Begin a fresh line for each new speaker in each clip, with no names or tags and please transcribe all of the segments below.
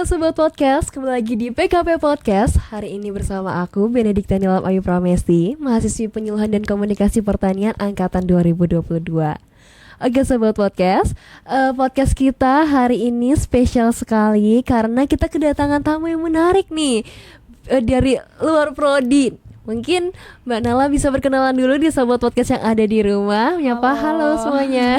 Halo Sobat Podcast, kembali lagi di PKP Podcast. Hari ini bersama aku, Benedikta Nilam Ayu Pramesti, mahasiswi penyuluhan dan komunikasi pertanian angkatan 2022. Oke Sobat Podcast, podcast kita hari ini spesial sekali karena kita kedatangan tamu yang menarik nih, dari luar prodi. Mungkin Mbak Nala bisa berkenalan dulu di Sobat Podcast yang ada di rumah. Menyapa halo semuanya.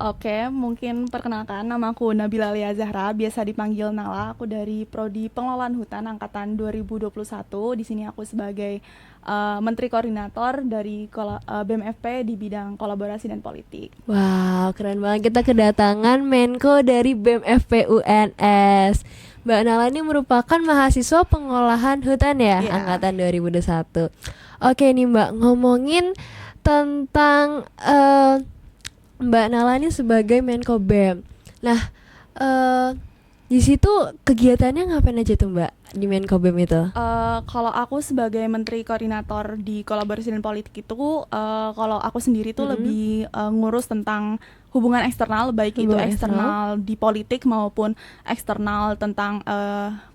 Oke, mungkin perkenalkan, nama aku Nabila Lia Zahra, biasa dipanggil Nala. Aku dari Prodi Pengelolaan Hutan angkatan 2021. Di sini aku sebagai Menteri Koordinator dari BMFP di bidang kolaborasi dan politik.
Wow, keren banget, kita kedatangan Menko dari BMFP UNS. Mbak Nala ini merupakan mahasiswa pengolahan hutan ya, angkatan 2021. Oke nih Mbak, ngomongin tentang Mbak Nala ini sebagai Menko BEM. Nah, di situ kegiatannya ngapain aja tuh Mbak di Menko BEM itu?
Kalau aku sebagai Menteri Koordinator di kolaborasi dan politik itu, kalau aku sendiri tuh lebih ngurus tentang hubungan eksternal, baik itu eksternal di politik maupun eksternal tentang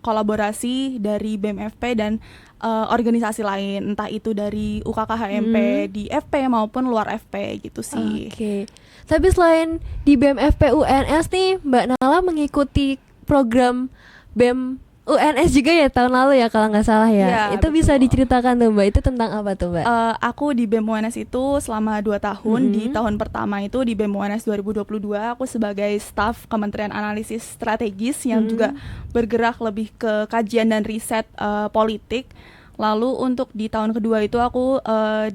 kolaborasi dari BMFP dan organisasi lain, entah itu dari UKKHMP di FP maupun luar FP gitu sih.
Oke. Tapi selain di BMFP UNS nih, Mbak Nala mengikuti program BEM UNS juga ya tahun lalu ya kalau nggak salah ya.
Ya
itu
betul.
Bisa diceritakan tuh Mbak, itu tentang apa tuh Mbak?
Aku di BEM UNS itu selama 2 tahun. Di tahun pertama itu di BEM UNS 2022 aku sebagai staf Kementerian Analisis Strategis yang juga bergerak lebih ke kajian dan riset politik. Lalu untuk di tahun kedua itu aku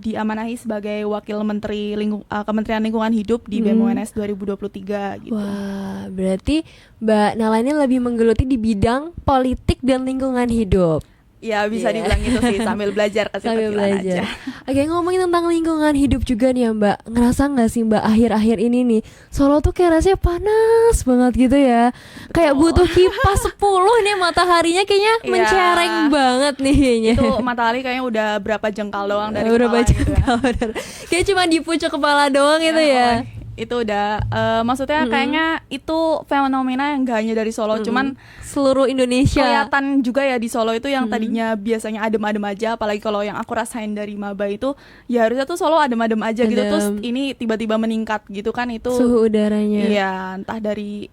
diamanahi sebagai Wakil Menteri Kementerian Lingkungan Hidup di BEM UNS 2023 gitu.
Wah, berarti Mbak Nala ini lebih menggeluti di bidang politik dan lingkungan hidup.
Ya bisa dibilang gitu sih, sambil belajar kecil-kecilan aja.
Oke, ngomongin tentang lingkungan hidup juga nih ya Mbak, ngerasa gak sih Mbak akhir-akhir ini nih Solo tuh kayak rasanya panas banget gitu ya. Kayak butuh kipas 10 nih, mataharinya kayaknya mencereng banget nih kayaknya.
Itu matahari kayaknya udah berapa jengkal doang dari
berapa
kepala
jengkal gitu ya. Kayak cuma di pucuk kepala doang gitu ya.
Itu udah maksudnya kayaknya itu fenomena yang gak hanya dari Solo, cuman
seluruh Indonesia.
Kelihatan juga ya di Solo itu yang tadinya biasanya adem-adem aja, apalagi kalau yang aku rasain dari maba itu ya harusnya tuh Solo adem-adem aja gitu, terus ini tiba-tiba meningkat gitu kan, itu
suhu udaranya.
Iya, entah dari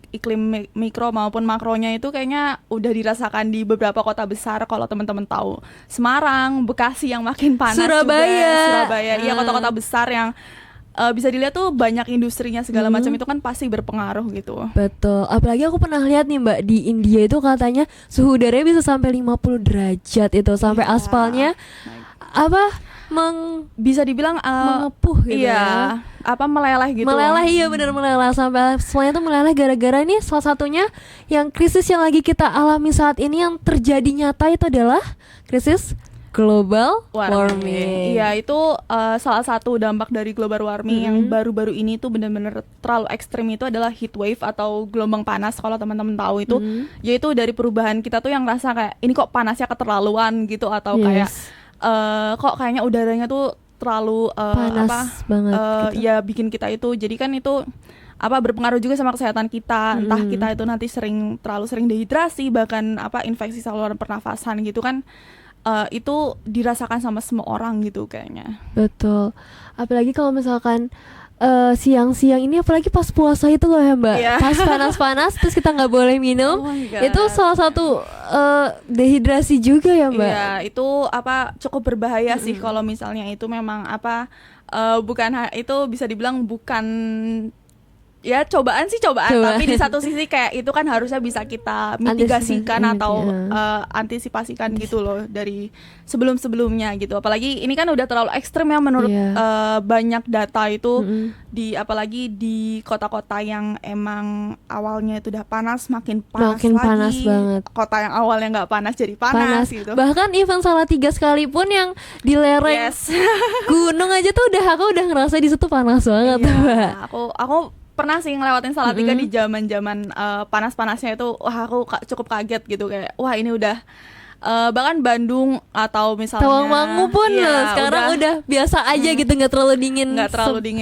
iklim mikro maupun makronya itu kayaknya udah dirasakan di beberapa kota besar. Kalau teman-teman tahu Semarang, Bekasi yang makin panas, Surabaya, iya kota-kota besar yang bisa dilihat tuh banyak industrinya segala macam, itu kan pasti berpengaruh gitu.
Betul, apalagi aku pernah lihat nih Mbak, di India itu katanya suhu udaranya bisa sampai 50 derajat itu, sampai aspalnya
bisa dibilang
mengepuh gitu
ya. Meleleh gitu.
Meleleh, iya benar, meleleh sampai semuanya tuh meleleh gara-gara ini. Salah satunya yang krisis yang lagi kita alami saat ini yang terjadi nyata itu adalah krisis global warming.
Iya, itu salah satu dampak dari global warming yang baru-baru ini tuh benar-benar terlalu ekstrim, itu adalah heat wave atau gelombang panas. Kalau teman-teman tahu itu, yaitu dari perubahan kita tuh yang rasa kayak ini kok panasnya keterlaluan gitu, atau kayak kok kayaknya udaranya tuh terlalu
panas banget gitu.
Ya bikin kita itu, jadi kan itu berpengaruh juga sama kesehatan kita. Entah kita itu nanti terlalu sering dehidrasi, bahkan infeksi saluran pernafasan gitu kan. Itu dirasakan sama semua orang gitu kayaknya.
Betul. Apalagi kalau misalkan siang-siang ini, apalagi pas puasa itu loh ya Mbak, pas panas-panas terus kita nggak boleh minum, itu salah satu dehidrasi juga ya Mbak.
Iya, itu cukup berbahaya sih kalau misalnya itu memang itu bisa dibilang bukan ya cobaan, tapi di satu sisi kayak itu kan harusnya bisa kita mitigasikan atau antisipasikan gitu loh dari sebelum-sebelumnya gitu. Apalagi ini kan udah terlalu ekstrem ya menurut banyak data itu, apalagi di kota-kota yang emang awalnya itu udah panas makin panas
banget.
Kota yang awalnya nggak panas jadi panas gitu.
Bahkan even Salatiga sekalipun yang di lereng gunung aja tuh aku udah ngerasa di situ panas banget Mbak.
Aku pernah sih ngelewatin Salatiga di zaman-zaman panas-panasnya itu. Wah, aku cukup kaget gitu, kayak wah ini udah bahkan Bandung atau misalnya
Tawangmangu pun sekarang udah biasa aja gitu, nggak terlalu dingin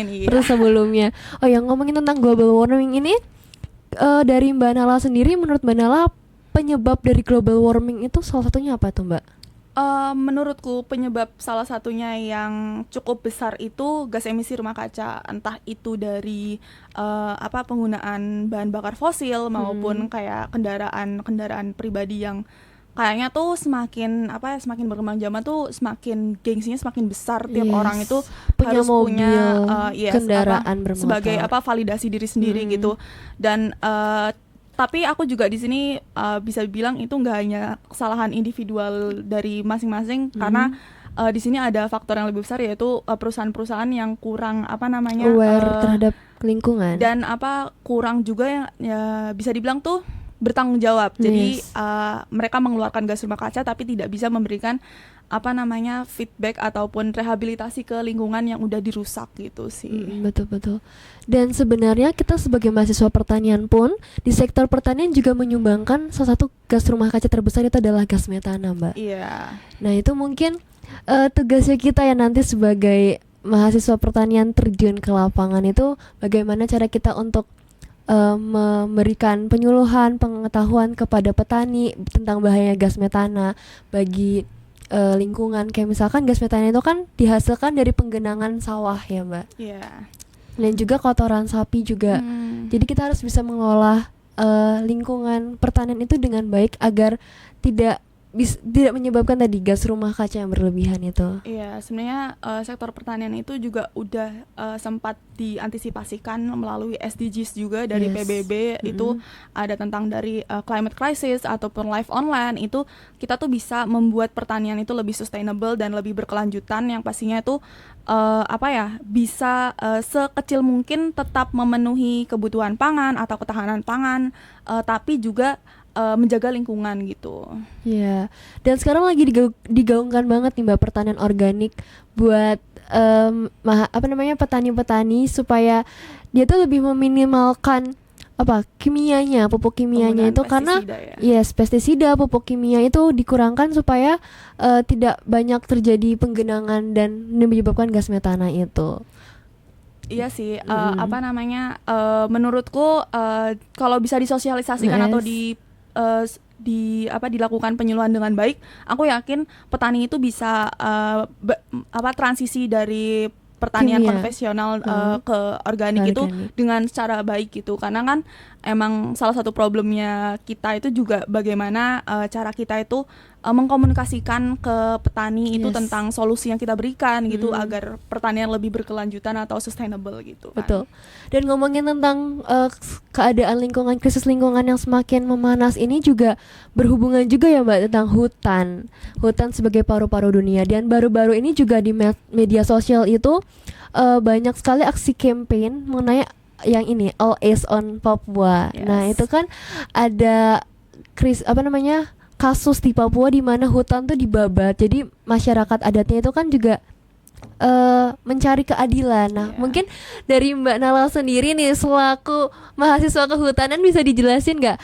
iya.
Terus sebelumnya. Oh yang ngomongin tentang global warming ini, dari Mbak Nala sendiri, menurut Mbak Nala penyebab dari global warming itu salah satunya apa tuh Mbak?
Menurutku penyebab salah satunya yang cukup besar itu gas emisi rumah kaca, entah itu dari penggunaan bahan bakar fosil maupun kayak kendaraan pribadi yang kayaknya tuh semakin berkembang zaman tuh semakin gengsinya semakin besar, tiap orang itu
punya
harus
mobil,
punya
kendaraan bermotor
sebagai validasi diri sendiri gitu. Dan tapi aku juga di sini bisa bilang itu nggak hanya kesalahan individual dari masing-masing, karena di sini ada faktor yang lebih besar, yaitu perusahaan-perusahaan yang kurang
aware terhadap lingkungan,
dan kurang juga yang bisa dibilang tuh bertanggung jawab. Jadi mereka mengeluarkan gas rumah kaca tapi tidak bisa memberikan feedback ataupun rehabilitasi ke lingkungan yang udah dirusak gitu sih.
Betul. Dan sebenarnya kita sebagai mahasiswa pertanian pun di sektor pertanian juga menyumbangkan salah satu gas rumah kaca terbesar, itu adalah gas metana, Mbak.
Iya.
Nah itu mungkin tugasnya kita ya nanti sebagai mahasiswa pertanian terjun ke lapangan itu, bagaimana cara kita untuk memberikan penyuluhan, pengetahuan kepada petani tentang bahaya gas metana bagi lingkungan. Kayak misalkan gas metana itu kan dihasilkan dari penggenangan sawah ya Mbak.
Iya.
Dan juga kotoran sapi juga. Jadi kita harus bisa mengolah lingkungan pertanian itu dengan baik agar tidak menyebabkan tadi gas rumah kaca yang berlebihan itu.
Iya, sebenarnya sektor pertanian itu juga udah sempat diantisipasikan melalui SDGs juga dari PBB. Itu ada tentang dari climate crisis ataupun life on land. Itu kita tuh bisa membuat pertanian itu lebih sustainable dan lebih berkelanjutan, yang pastinya itu bisa sekecil mungkin tetap memenuhi kebutuhan pangan atau ketahanan pangan, tapi juga menjaga lingkungan gitu.
Iya. Dan sekarang lagi digaungkan banget nih Mbak pertanian organik buat petani-petani supaya dia tuh lebih meminimalkan pupuk kimianya itu, karena pestisida, pupuk kimia itu dikurangkan supaya tidak banyak terjadi penggenangan dan menyebabkan gas metana itu.
Iya sih, menurutku kalau bisa disosialisasikan atau dilakukan penyuluhan dengan baik, aku yakin petani itu bisa transisi dari pertanian konvensional ke organik itu dengan secara baik gitu. Karena kan emang salah satu problemnya kita itu juga bagaimana cara kita itu mengkomunikasikan ke petani itu tentang solusi yang kita berikan gitu, agar pertanian lebih berkelanjutan atau sustainable gitu kan.
Betul. Dan ngomongin tentang keadaan lingkungan, krisis lingkungan yang semakin memanas ini juga berhubungan juga ya Mbak tentang hutan sebagai paru-paru dunia. Dan baru-baru ini juga di media sosial itu banyak sekali aksi campaign mengenai yang ini, All Eyes on Papua. Nah itu kan ada kasus di Papua di mana hutan tuh dibabat. Jadi masyarakat adatnya itu kan juga mencari keadilan. Nah mungkin dari Mbak Nala sendiri nih selaku mahasiswa kehutanan bisa dijelasin nggak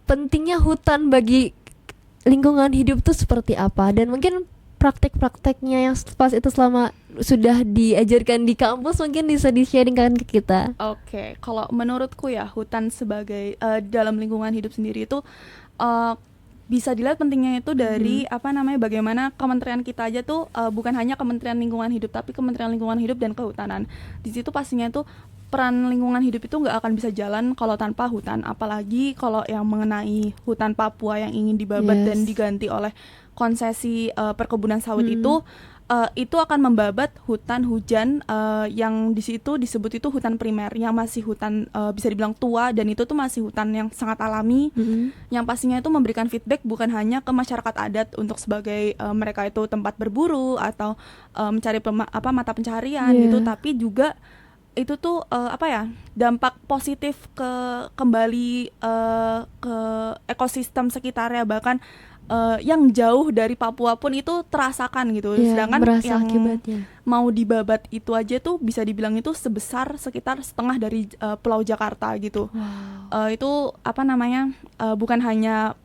pentingnya hutan bagi lingkungan hidup tuh seperti apa, dan mungkin praktek-prakteknya yang pas itu selama sudah diajarkan di kampus mungkin bisa di-sharingkan ke kita.
Oke, kalau menurutku ya hutan sebagai dalam lingkungan hidup sendiri itu bisa dilihat pentingnya itu dari bagaimana kementerian kita aja tuh bukan hanya Kementerian Lingkungan Hidup tapi Kementerian Lingkungan Hidup dan Kehutanan. Di situ pastinya itu peran lingkungan hidup itu nggak akan bisa jalan kalau tanpa hutan, apalagi kalau yang mengenai hutan Papua yang ingin dibabat dan diganti oleh konsesi perkebunan sawit itu akan membabat hutan hujan yang di situ disebut itu hutan primer, yang masih hutan bisa dibilang tua, dan itu tuh masih hutan yang sangat alami, yang pastinya itu memberikan feedback bukan hanya ke masyarakat adat untuk sebagai mereka itu tempat berburu atau mencari mata pencaharian gitu, tapi juga itu tuh dampak positif kembali ke ekosistem sekitarnya, bahkan yang jauh dari Papua pun itu terasakan gitu. Sedangkan yang akibatnya mau dibabat itu aja tuh bisa dibilang itu sebesar sekitar setengah dari Pulau Jakarta gitu. Itu bukan hanya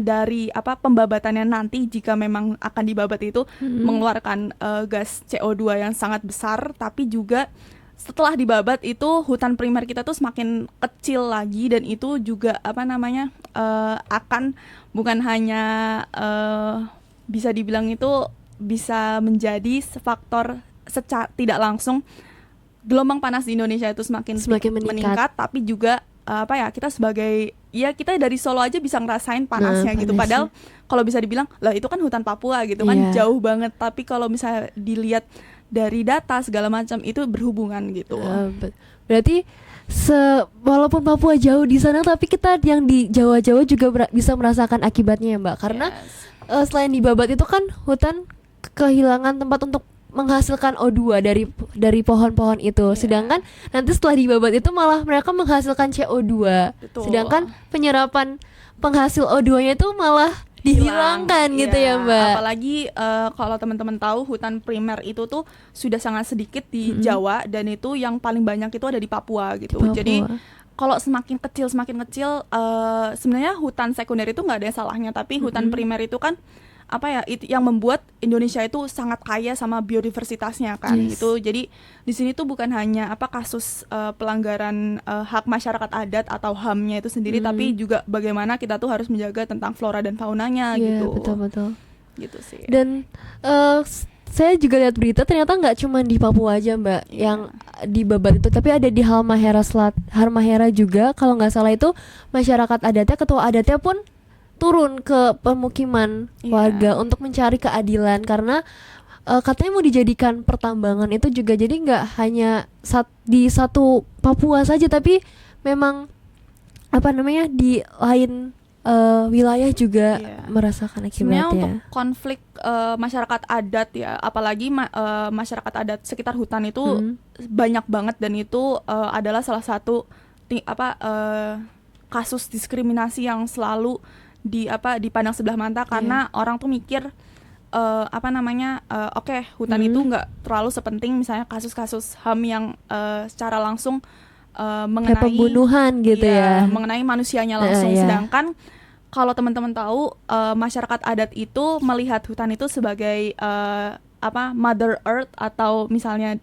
dari pembabatannya nanti jika memang akan dibabat itu mengeluarkan gas CO2 yang sangat besar, tapi juga setelah dibabat itu hutan primer kita tuh semakin kecil lagi, dan itu juga apa namanya akan bukan hanya bisa dibilang itu bisa menjadi faktor secara tidak langsung gelombang panas di Indonesia itu semakin meningkat, tapi juga apa ya, kita sebagai ya kita dari Solo aja bisa ngerasain panasnya gitu. Padahal kalau bisa dibilang lah itu kan hutan Papua gitu kan, jauh banget. Tapi kalau misalnya dilihat dari data segala macam itu berhubungan gitu.
Berarti walaupun Papua jauh di sana, tapi kita yang di Jawa-Jawa juga bisa merasakan akibatnya ya Mbak. Karena selain dibabat itu kan hutan kehilangan tempat untuk menghasilkan O2 dari pohon-pohon itu. Sedangkan nanti setelah dibabat itu malah mereka menghasilkan CO2.
Betul.
Sedangkan penyerapan penghasil O2-nya itu malah dihilangkan gitu ya Mbak.
Apalagi kalau teman-teman tahu hutan primer itu tuh sudah sangat sedikit di Jawa, dan itu yang paling banyak itu ada di Papua gitu. Jadi kalau semakin kecil sebenarnya hutan sekunder itu nggak ada yang salahnya, tapi hutan primer itu kan apa ya, itu yang membuat Indonesia itu sangat kaya sama biodiversitasnya kan gitu. Jadi di sini tuh bukan hanya apa kasus pelanggaran hak masyarakat adat atau HAM-nya itu sendiri, tapi juga bagaimana kita tuh harus menjaga tentang flora dan faunanya gitu.
Betul.
Gitu sih.
Dan saya juga lihat berita ternyata nggak cuma di Papua aja Mbak yang dibabat itu, tapi ada di Halmahera juga kalau nggak salah. Itu masyarakat adatnya, ketua adatnya pun turun ke pemukiman warga untuk mencari keadilan, karena katanya mau dijadikan pertambangan itu juga. Jadi nggak hanya di satu Papua saja, tapi memang apa namanya di lain wilayah juga merasakan akibatnya.
Sebenarnya untuk konflik masyarakat adat ya, apalagi masyarakat adat sekitar hutan itu banyak banget, dan itu adalah salah satu kasus diskriminasi yang selalu dipandang sebelah mata, karena orang tuh mikir hutan itu nggak terlalu sepenting misalnya kasus-kasus HAM yang secara langsung mengenai
pembunuhan gitu
mengenai manusianya langsung. Sedangkan kalau teman-teman tahu masyarakat adat itu melihat hutan itu sebagai Mother Earth, atau misalnya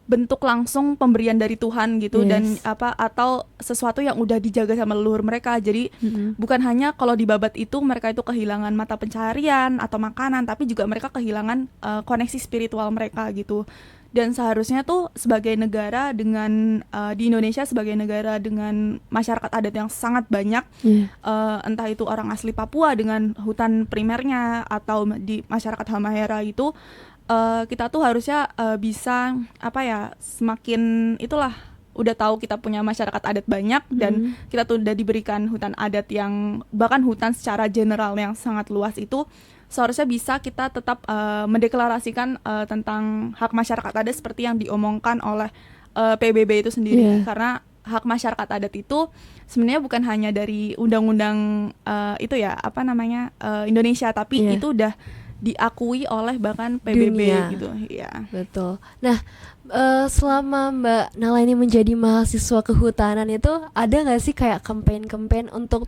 bentuk langsung pemberian dari Tuhan gitu, dan atau sesuatu yang udah dijaga sama leluhur mereka. Jadi bukan hanya kalau dibabat itu mereka itu kehilangan mata pencaharian atau makanan, tapi juga mereka kehilangan koneksi spiritual mereka gitu. Dan seharusnya tuh sebagai negara dengan di Indonesia sebagai negara dengan masyarakat adat yang sangat banyak, entah itu orang asli Papua dengan hutan primernya atau di masyarakat Halmahera itu, kita tuh harusnya bisa semakin itulah, udah tahu kita punya masyarakat adat banyak, dan kita tuh udah diberikan hutan adat yang bahkan hutan secara general yang sangat luas itu, seharusnya bisa kita tetap mendeklarasikan tentang hak masyarakat adat seperti yang diomongkan oleh PBB itu sendiri. Karena hak masyarakat adat itu sebenarnya bukan hanya dari undang-undang Indonesia, tapi itu udah diakui oleh bahkan PBB dunia gitu.
Betul. Nah, selama Mbak Nala ini menjadi mahasiswa kehutanan itu, ada nggak sih kayak kampanye untuk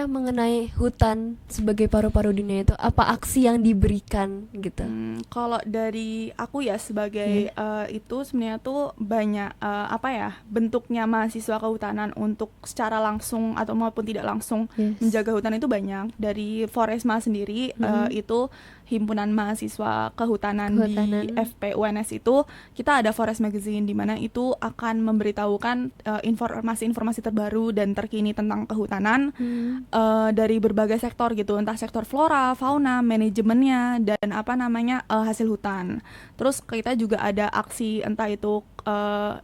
mengenai hutan sebagai paru-paru dunia itu? Apa aksi yang diberikan gitu?
Kalau dari aku ya sebagai itu sebenarnya tuh banyak bentuknya mahasiswa kehutanan untuk secara langsung atau maupun tidak langsung menjaga hutan itu banyak. Dari Foresma sendiri itu himpunan mahasiswa kehutanan di FP UNS itu, kita ada Forest Magazine di mana itu akan memberitahukan informasi-informasi terbaru dan terkini tentang kehutanan dari berbagai sektor gitu, entah sektor flora, fauna, manajemennya, dan hasil hutan. Terus kita juga ada aksi entah itu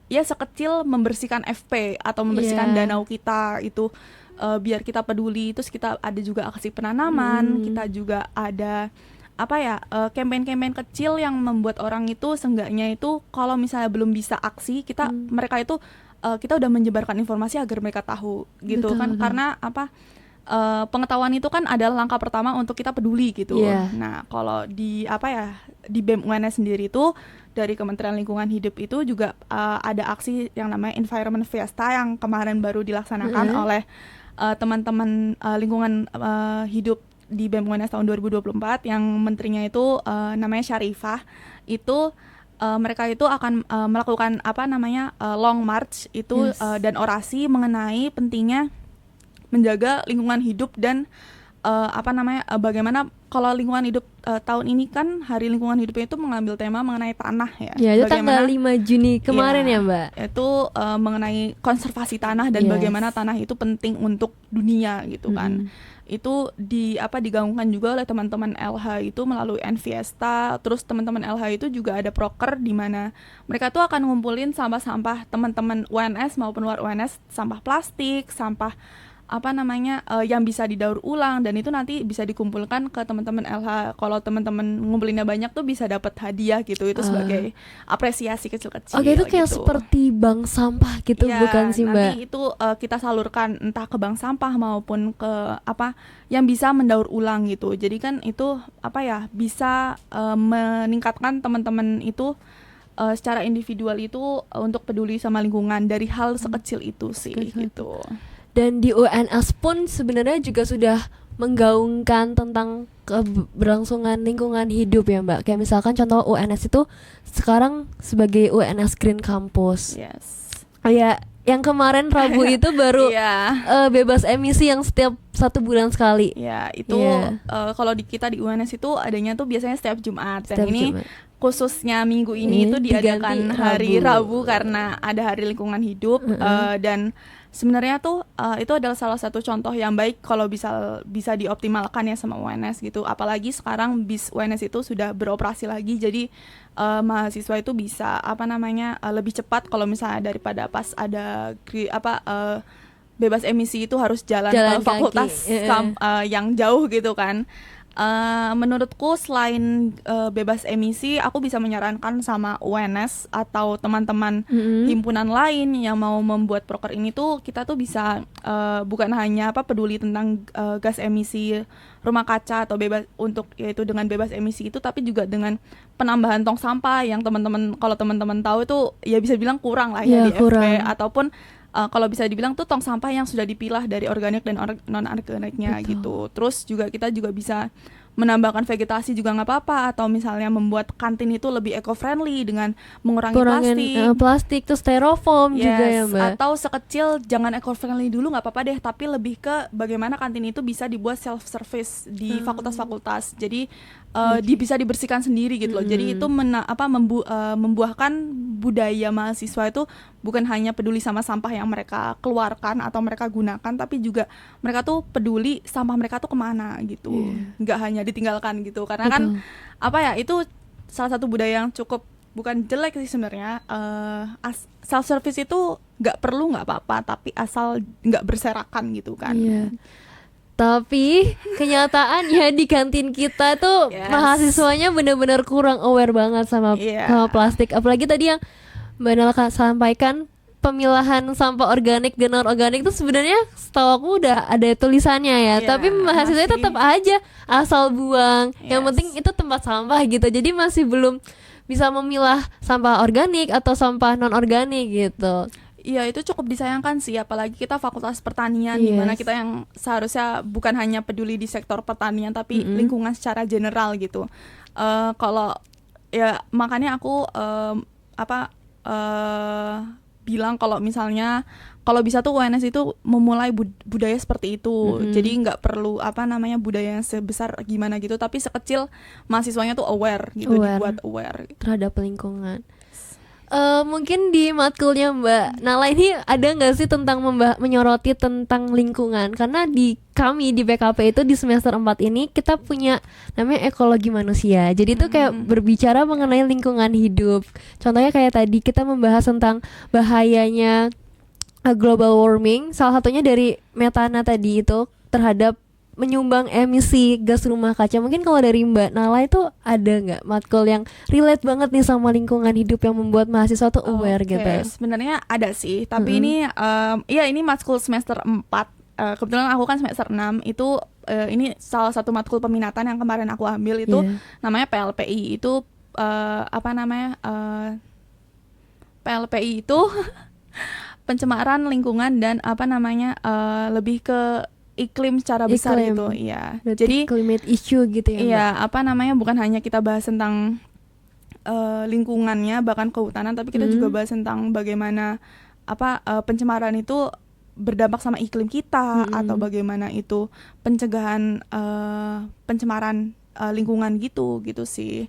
sekecil membersihkan FP atau membersihkan danau kita itu, biar kita peduli. Terus kita ada juga aksi penanaman, kita juga ada campaign-campaign kecil yang membuat orang itu seenggaknya itu kalau misalnya belum bisa aksi, mereka itu kita udah menyebarkan informasi agar mereka tahu gitu. Betul. Karena pengetahuan itu kan adalah langkah pertama untuk kita peduli gitu. Nah, kalau di BEM UNS sendiri itu dari Kementerian Lingkungan Hidup itu juga ada aksi yang namanya Environment Fiesta yang kemarin baru dilaksanakan oleh teman-teman lingkungan hidup di BEM UNS tahun 2024, yang menterinya itu namanya Syarifah. Itu mereka itu akan melakukan long march itu
Yes.
dan orasi mengenai pentingnya menjaga lingkungan hidup dan bagaimana kalau lingkungan hidup tahun ini kan Hari Lingkungan Hidupnya itu mengambil tema mengenai tanah ya.
Ya, itu tanggal 5 Juni kemarin ya, Mbak.
Itu mengenai konservasi tanah dan
Yes.
bagaimana tanah itu penting untuk dunia gitu kan. Itu digaungkan juga oleh teman-teman LH itu melalui Enfiesta. Terus teman-teman LH itu juga ada proker di mana mereka tuh akan ngumpulin sampah-sampah teman-teman UNS maupun luar UNS, sampah plastik, sampah yang bisa didaur ulang, dan itu nanti bisa dikumpulkan ke teman-teman LH. Kalau teman-teman ngumpulinnya banyak tuh bisa dapat hadiah gitu. Itu sebagai apresiasi kecil-kecil.
Oke, itu kayak
gitu.
seperti bank sampah gitu,
Ya,
bukan sih, Mbak?
nanti itu kita salurkan entah ke bank sampah maupun ke yang bisa mendaur ulang gitu. Jadi kan itu bisa meningkatkan teman-teman itu secara individual itu untuk peduli sama lingkungan dari hal sekecil itu sih gitu.
Dan di UNS pun sebenarnya juga sudah menggaungkan tentang keberlangsungan lingkungan hidup ya, Mbak. Kayak misalkan contoh UNS itu sekarang sebagai UNS Green Campus.
Yes.
Ya, yang kemarin Rabu itu baru bebas emisi yang setiap 1 bulan sekali.
Ya, itu
Iya.
kalau kita di UNS itu adanya tuh biasanya setiap Jumat. Dan
Setiap
ini
Jumat.
khususnya minggu ini itu diadakan
diganti
hari
Rabu.
Rabu karena ada Hari Lingkungan Hidup. Dan sebenarnya tuh itu adalah salah satu contoh yang baik kalau bisa dioptimalkan ya sama UNS gitu. Apalagi sekarang bis UNS itu sudah beroperasi lagi, jadi mahasiswa itu bisa lebih cepat kalau misalnya daripada pas ada bebas emisi itu harus jalan
Jalan
ke fakultas
kaki.
yang jauh gitu kan. Menurutku selain bebas emisi, aku bisa menyarankan sama UNS atau teman-teman himpunan lain yang mau membuat proker ini tuh, kita tuh bisa bukan hanya peduli tentang gas emisi rumah kaca atau bebas untuk yaitu dengan bebas emisi itu, tapi juga dengan penambahan tong sampah yang kalau teman-teman tahu itu ya bisa bilang kurang lah ya di
kurang.
FP, ataupun kalau bisa dibilang tuh tong sampah yang sudah dipilah dari organik dan non-organiknya gitu. Terus juga kita juga bisa menambahkan vegetasi juga nggak apa-apa, atau misalnya membuat kantin itu lebih eco-friendly dengan mengurangi
plastik terus styrofoam juga ya, Mbak.
Atau sekecil jangan eco-friendly dulu nggak apa-apa deh, tapi lebih ke bagaimana kantin itu bisa dibuat self-service di fakultas-fakultas. Jadi bisa dibersihkan sendiri gitu loh. Jadi itu membuahkan budaya mahasiswa itu bukan hanya peduli sama sampah yang mereka keluarkan atau mereka gunakan, tapi juga mereka tuh peduli sampah mereka tuh kemana gitu. Nggak hanya ditinggalkan gitu. Karena kan itu salah satu budaya yang cukup bukan jelek sih sebenarnya. Self service itu nggak perlu, nggak apa-apa, tapi asal nggak berserakan gitu kan.
Tapi kenyataannya di kantin kita tuh mahasiswanya benar-benar kurang aware banget sama plastik. Apalagi tadi yang Mbak Nala sampaikan, pemilahan sampah organik dan non organik itu sebenarnya setahu aku udah ada tulisannya ya. Tapi mahasiswa tetap aja asal buang. Yang penting itu tempat sampah gitu. Jadi masih belum bisa memilah sampah organik atau sampah non organik gitu.
Iya, itu cukup disayangkan sih, apalagi kita fakultas pertanian, di mana kita yang seharusnya bukan hanya peduli di sektor pertanian tapi lingkungan secara general gitu. Kalau ya makanya aku bilang kalau misalnya kalau bisa tuh UNS itu memulai budaya seperti itu. Jadi nggak perlu budaya yang sebesar gimana gitu, tapi sekecil mahasiswanya tuh aware gitu, dibuat aware gitu
terhadap lingkungan. Mungkin di matkulnya Mbak Nala ini ada nggak sih tentang menyoroti tentang lingkungan? Karena di kami di PKP itu di semester 4 ini kita punya namanya ekologi manusia. Jadi itu kayak berbicara mengenai lingkungan hidup. Contohnya kayak tadi kita membahas tentang bahayanya global warming. Salah satunya dari metana tadi itu terhadap menyumbang emisi gas rumah kaca. Mungkin kalau dari Mbak Nala itu ada nggak matkul yang relate banget nih sama lingkungan hidup yang membuat mahasiswa tuh aware gitu?
Sebenarnya ada sih, tapi ini matkul semester 4. Kebetulan aku kan semester 6 itu ini salah satu matkul peminatan yang kemarin aku ambil itu namanya PLPI. Itu PLPI itu pencemaran lingkungan dan lebih ke iklim secara besar gitu, iya.
Jadi climate issue gitu ya,
Mbak? Iya, bukan hanya kita bahas tentang lingkungannya bahkan kehutanan, tapi kita juga bahas tentang bagaimana pencemaran itu berdampak sama iklim kita, atau bagaimana itu pencegahan pencemaran lingkungan gitu sih.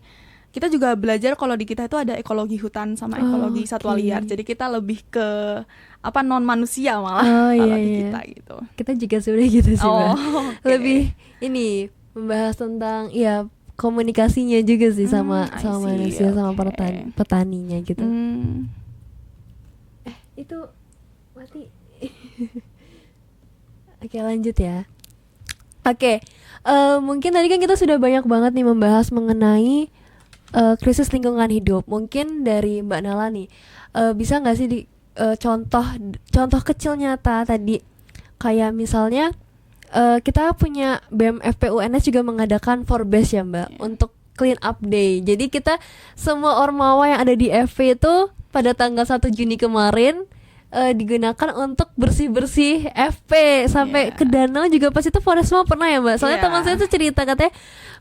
Kita juga belajar kalau di kita itu ada ekologi hutan sama ekologi satwa liar. Jadi kita lebih ke non manusia malah kalau di kita gitu.
Kita juga sebenarnya gitu sih, Mbak. Okay. Lebih ini membahas tentang komunikasinya juga sih sama manusia, sama petaninya gitu. Itu mati. Oke, lanjut ya. Oke, mungkin tadi kan kita sudah banyak banget nih membahas mengenai krisis lingkungan hidup. Mungkin dari Mbak Nala nih, bisa nggak sih contoh kecil nyata tadi, kayak misalnya kita punya BEM FPUNS juga mengadakan Forbes ya Mbak, untuk clean up day. Jadi kita semua ormawa yang ada di FP itu pada tanggal 1 Juni kemarin digunakan untuk bersih-bersih FP sampai ke danau juga. Pas itu Foresma pernah ya Mbak, soalnya teman saya tuh cerita katanya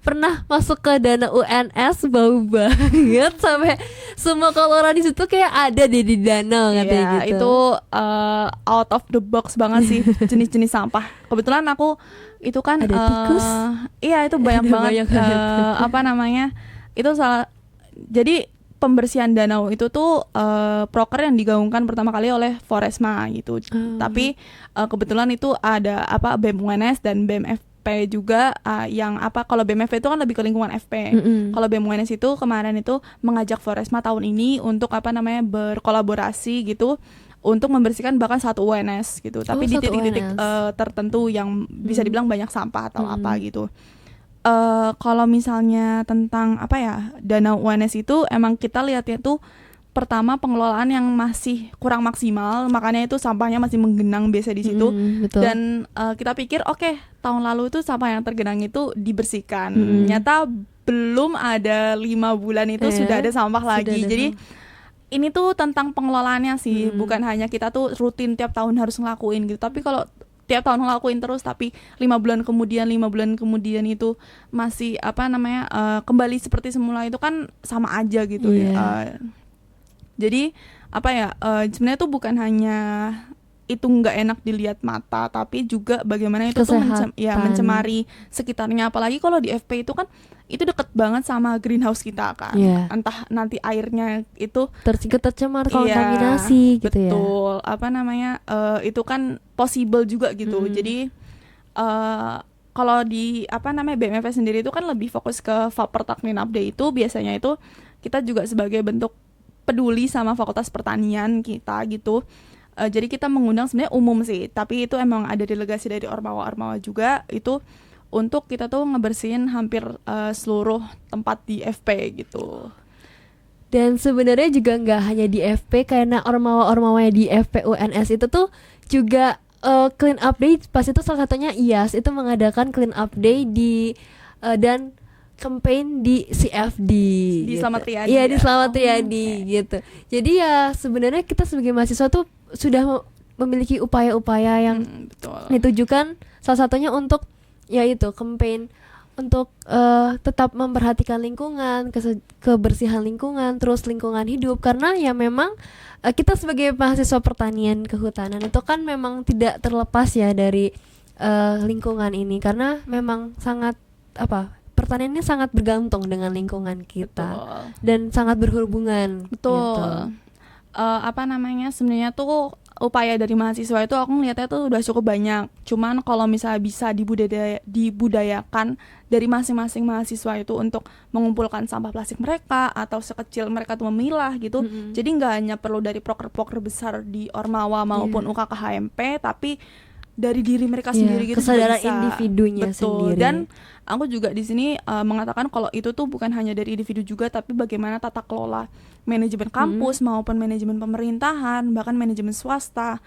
pernah masuk ke danau UNS bau banget sampai semua kolora di situ kayak ada di danau katanya gitu.
Itu out of the box banget sih jenis-jenis sampah. Kebetulan aku itu kan
ada tikus.
Iya, itu banyak banget itu salah. Jadi pembersihan danau itu tuh proker yang digaungkan pertama kali oleh Foresma gitu. Tapi kebetulan itu ada BEM UNS dan BEM FP juga yang kalau BEM FP itu kan lebih ke lingkungan FP. Kalau BEM UNS itu kemarin itu mengajak Foresma tahun ini untuk berkolaborasi gitu untuk membersihkan bahkan satu UNS gitu. Tapi di titik-titik tertentu yang bisa dibilang banyak sampah atau apa gitu. Kalau misalnya tentang danau UNS itu emang kita lihatnya tuh pertama pengelolaan yang masih kurang maksimal, makanya itu sampahnya masih menggenang biasa di situ. Dan kita pikir tahun lalu itu sampah yang tergenang itu dibersihkan. Nyata belum ada 5 bulan itu sudah ada sampah lagi. Jadi ini tuh tentang pengelolaannya sih, bukan hanya kita tuh rutin tiap tahun harus ngelakuin gitu. Tapi kalau tiap tahun ngelakuin terus tapi 5 bulan kemudian itu masih kembali seperti semula, itu kan sama aja gitu ya. Jadi sebenarnya tuh bukan hanya itu nggak enak dilihat mata, tapi juga bagaimana itu tuh mencemari sekitarnya. Apalagi kalau di FP itu kan itu deket banget sama greenhouse kita kan. Entah nanti airnya itu
tercemar kontaminasi gitu ya.
Betul. Itu kan possible juga gitu. Jadi kalau di BMF sendiri itu kan lebih fokus ke Fapertak Clean Up Day. Itu biasanya itu kita juga sebagai bentuk peduli sama Fakultas Pertanian kita gitu. Jadi kita mengundang sebenarnya umum sih, tapi itu emang ada delegasi dari ormawa-ormawa juga itu untuk kita tuh ngebersihin hampir seluruh tempat di FP gitu.
Dan sebenarnya juga nggak hanya di FP, karena ormawa-ormawa di FP UNS itu tuh juga clean up day. Pas itu salah satunya IAS itu mengadakan clean up day di dan campaign di CFD
di
gitu.
Slamet Riyadi.
Iya, di Slamet Riyadi gitu. Jadi ya sebenarnya kita sebagai mahasiswa tuh sudah memiliki upaya-upaya yang ditujukan, salah satunya untuk yaitu campaign untuk tetap memperhatikan lingkungan, kebersihan lingkungan, terus lingkungan hidup, karena ya memang kita sebagai mahasiswa pertanian kehutanan itu kan memang tidak terlepas ya dari lingkungan ini, karena memang sangat pertanian ini sangat bergantung dengan lingkungan kita. Dan sangat berhubungan.
Betul. Gitu. Sebenarnya tuh upaya dari mahasiswa itu aku ngeliatnya tuh udah cukup banyak. Cuman kalau misalnya bisa dibudayakan dari masing-masing mahasiswa itu untuk mengumpulkan sampah plastik mereka, atau sekecil mereka tuh memilah gitu. Jadi nggak hanya perlu dari proker-proker besar di Ormawa maupun UKKHMP, tapi dari diri mereka sendiri gitu,
kesadaran individunya sendiri.
Dan aku juga di sini mengatakan kalau itu tuh bukan hanya dari individu juga, tapi bagaimana tata kelola manajemen kampus maupun manajemen pemerintahan, bahkan manajemen swasta,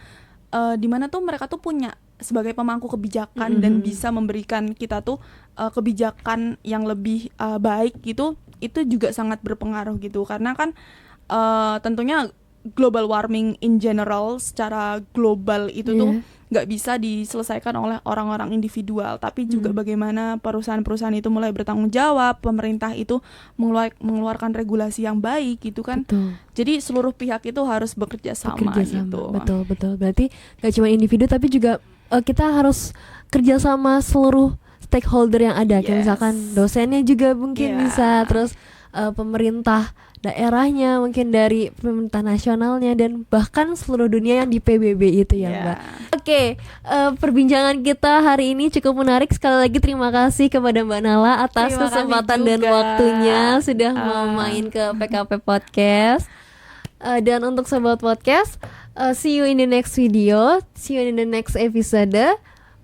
di mana tuh mereka tuh punya sebagai pemangku kebijakan dan bisa memberikan kita tuh kebijakan yang lebih baik gitu. Itu juga sangat berpengaruh gitu, karena kan tentunya global warming in general secara global itu tuh nggak bisa diselesaikan oleh orang-orang individual, tapi juga bagaimana perusahaan-perusahaan itu mulai bertanggung jawab, pemerintah itu mengeluarkan regulasi yang baik gitu kan.
Betul.
Jadi seluruh pihak itu harus bekerja sama gitu.
Betul. Berarti gak cuma individu tapi juga kita harus kerja sama seluruh stakeholder yang ada. Kayak misalkan dosennya juga mungkin bisa, terus pemerintah daerahnya, mungkin dari pemerintah nasionalnya, dan bahkan seluruh dunia yang di PBB itu ya Mbak. Oke, perbincangan kita hari ini cukup menarik. Sekali lagi terima kasih kepada Mbak Nala atas kesempatan dan waktunya sudah mau main ke PKP Podcast. Dan untuk sobat podcast, see you in the next video, see you in the next episode.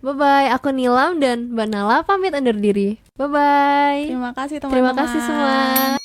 Bye-bye, aku Nilam dan Mbak Nala pamit undur diri. Bye-bye.
Terima kasih teman-teman.
Terima kasih semua.